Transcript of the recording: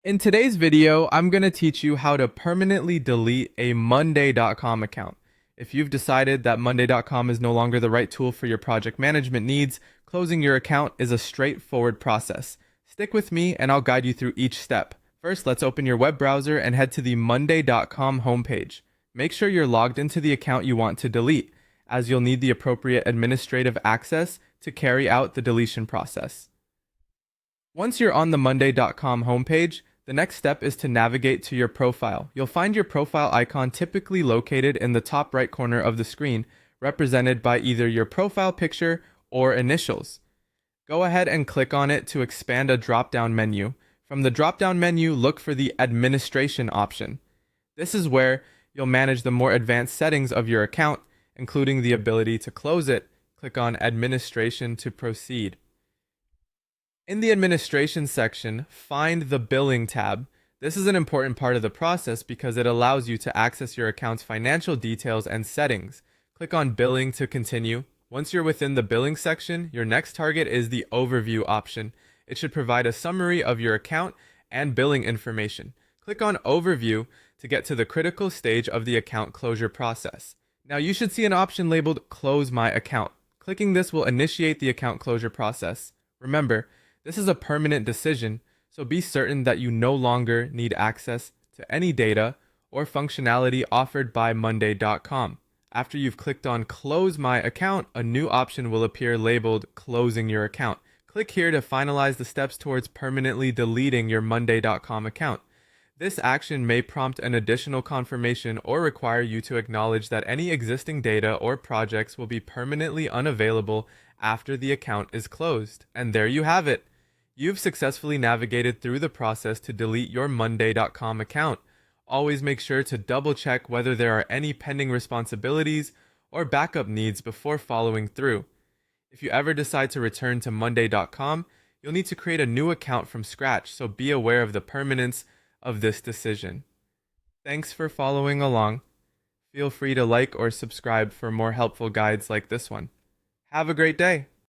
In today's video, I'm going to teach you how to permanently delete a Monday.com account. If you've decided that Monday.com is no longer the right tool for your project management needs, closing your account is a straightforward process. Stick with me and I'll guide you through each step. First, let's open your web browser and head to the Monday.com homepage. Make sure you're logged into the account you want to delete, as you'll need the appropriate administrative access to carry out the deletion process. Once you're on the Monday.com homepage, the next step is to navigate to your profile. You'll find your profile icon typically located in the top right corner of the screen, represented by either your profile picture or initials. Go ahead and click on it to expand a drop-down menu. From the drop-down menu, look for the Administration option. This is where you'll manage the more advanced settings of your account, including the ability to close it. Click on Administration to proceed. In the administration section, find the billing tab. This is an important part of the process because it allows you to access your account's financial details and settings. Click on billing to continue. Once you're within the billing section, your next target is the overview option. It should provide a summary of your account and billing information. Click on overview to get to the critical stage of the account closure process. Now you should see an option labeled close my account. Clicking this will initiate the account closure process. Remember, this is a permanent decision, so be certain that you no longer need access to any data or functionality offered by Monday.com. After you've clicked on Close My Account, a new option will appear labeled Closing Your Account. Click here to finalize the steps towards permanently deleting your Monday.com account. This action may prompt an additional confirmation or require you to acknowledge that any existing data or projects will be permanently unavailable after the account is closed. And there you have it. You've successfully navigated through the process to delete your Monday.com account. Always make sure to double check whether there are any pending responsibilities or backup needs before following through. If you ever decide to return to Monday.com, you'll need to create a new account from scratch, so be aware of the permanence of this decision. Thanks for following along. Feel free to like or subscribe for more helpful guides like this one. Have a great day.